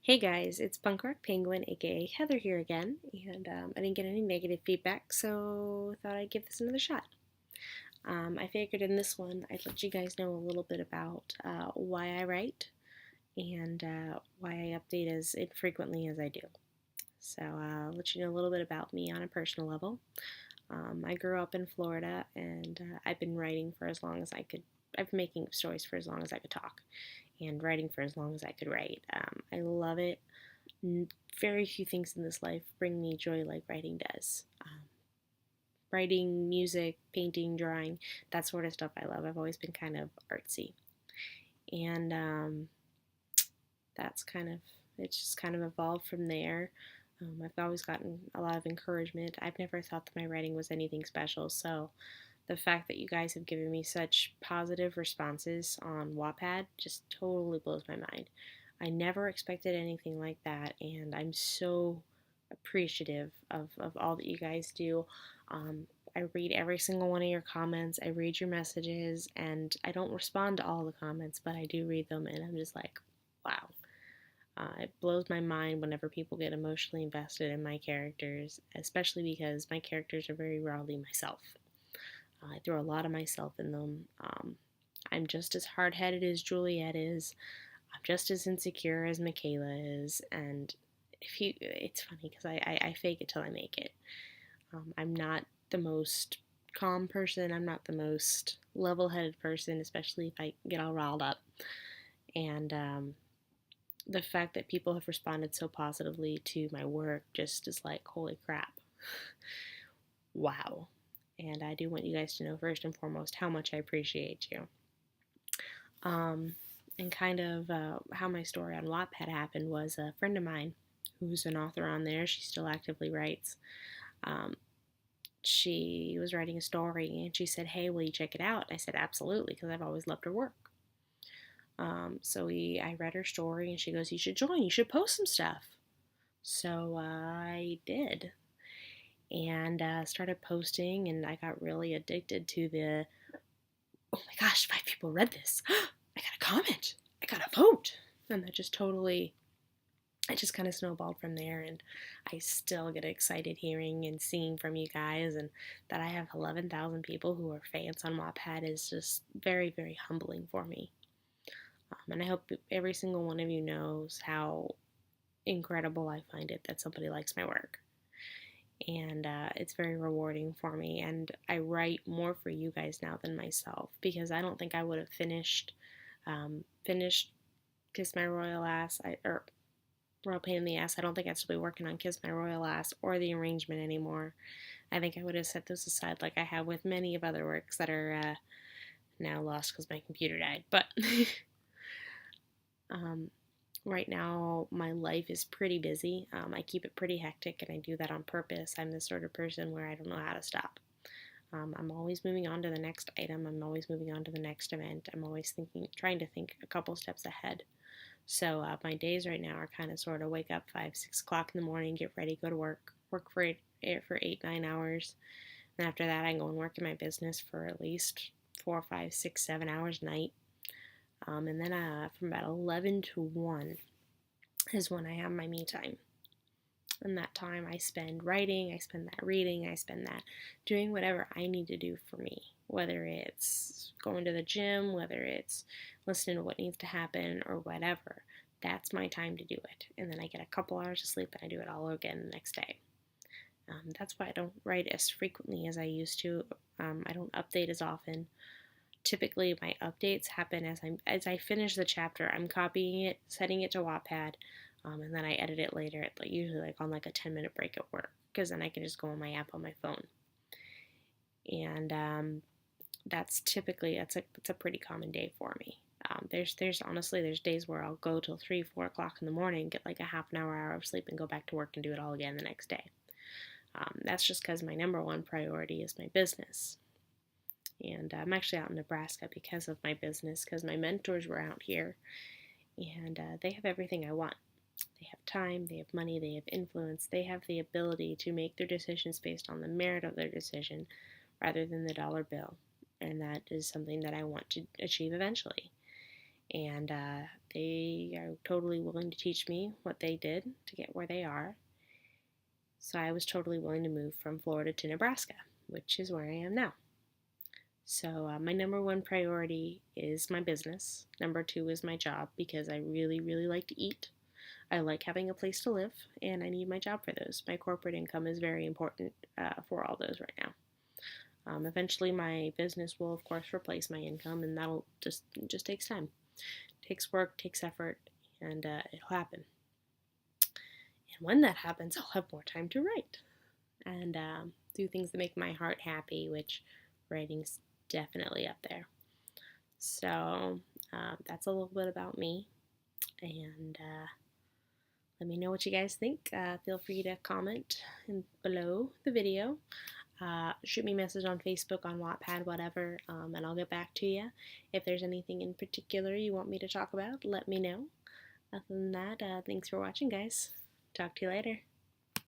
Hey guys, it's PunkRockPenguin, aka Heather here again, and I didn't get any negative feedback, so thought I'd give this another shot. I figured in this one I'd let you guys know a little bit about why I write and why I update as infrequently as I do. So I'll let you know a little bit about me on a personal level. I grew up in Florida, and I've been writing for as long as I could. I've been making stories for as long as I could talk, and writing for as long as I could write. I love it. Very few things in this life bring me joy like writing does. Writing, music, painting, drawing, that sort of stuff I love. I've always been kind of artsy. And that's kind of, it's just kind of evolved from there. I've always gotten a lot of encouragement. I've never thought that my writing was anything special, so the fact that you guys have given me such positive responses on Wattpad just totally blows my mind. I never expected anything like that, and I'm so appreciative of all that you guys do. I read every single one of your comments, I read your messages, and I don't respond to all the comments, but I do read them, and I'm just like, wow. It blows my mind whenever people get emotionally invested in my characters, especially because my characters are very rawly myself. I throw a lot of myself in them. I'm just as hard headed as Juliet is. I'm just as insecure as Michaela is. And it's funny because I fake it till I make it. I'm not the most calm person. I'm not the most level headed person, especially if I get all riled up. And the fact that people have responded so positively to my work just is like, holy crap. Wow. And I do want you guys to know, first and foremost, how much I appreciate you. And kind of how my story on Wattpad happened was a friend of mine who's an author on there. She still actively writes. She was writing a story and she said, "Hey, will you check it out?" I said, "Absolutely," because I've always loved her work. I read her story and she goes, "You should join. You should post some stuff." So I did, and started posting, and I got really addicted to the, oh my gosh, 5 people read this. I got a comment. I got a vote. And that just totally, it just kind of snowballed from there. And I still get excited hearing and seeing from you guys. And that I have 11,000 people who are fans on Wattpad is just very, very humbling for me. And I hope every single one of you knows how incredible I find it that somebody likes my work. And it's very rewarding for me, and I write more for you guys now than myself, because I don't think I would have finished Kiss My Royal Ass, or Royal Pain in the Ass. I don't think I'd still be working on Kiss My Royal Ass or the arrangement anymore. I think I would have set those aside like I have with many of other works that are now lost because my computer died. But right now, my life is pretty busy. I keep it pretty hectic, and I do that on purpose. I'm the sort of person where I don't know how to stop. I'm always moving on to the next item. I'm always moving on to the next event. I'm always trying to think a couple steps ahead. So my days right now are kind of sort of wake up 5, 6 o'clock in the morning, get ready, go to work for 8, 9 hours. And after that, I go and work in my business for at least 4, 5, 6, 7 hours a night. And then from about 11 to 1 is when I have my me time. And that time I spend writing, I spend that reading, I spend that doing whatever I need to do for me. Whether it's going to the gym, whether it's listening to what needs to happen, or whatever. That's my time to do it. And then I get a couple hours of sleep and I do it all again the next day. That's why I don't write as frequently as I used to. I don't update as often. Typically, my updates happen as I finish the chapter. I'm copying it, setting it to Wattpad, and then I edit it later. Usually on like a 10-minute break at work, because then I can just go on my app on my phone. And that's typically that's a pretty common day for me. There's days where I'll go till 3, 4 o'clock in the morning, get like a half an hour of sleep, and go back to work and do it all again the next day. That's just because my number one priority is my business. And I'm actually out in Nebraska because of my business, because my mentors were out here, and they have everything I want. They have time, they have money, they have influence, they have the ability to make their decisions based on the merit of their decision rather than the dollar bill. And that is something that I want to achieve eventually. And They are totally willing to teach me what they did to get where they are. So I was totally willing to move from Florida to Nebraska, which is where I am now. So my number one priority is my business. Number two is my job because I really, really like to eat. I like having a place to live, and I need my job for those. My corporate income is very important for all those right now. Eventually, my business will, of course, replace my income, and that'll just takes time. It takes work, takes effort, and it'll happen. And when that happens, I'll have more time to write and do things that make my heart happy, which writing's definitely up there. So that's a little bit about me, and let me know what you guys think. Feel free to comment below the video. Shoot me a message on Facebook, on Wattpad, whatever, and I'll get back to you. If there's anything in particular you want me to talk about, let me know. Other than that, thanks for watching, guys. Talk to you later.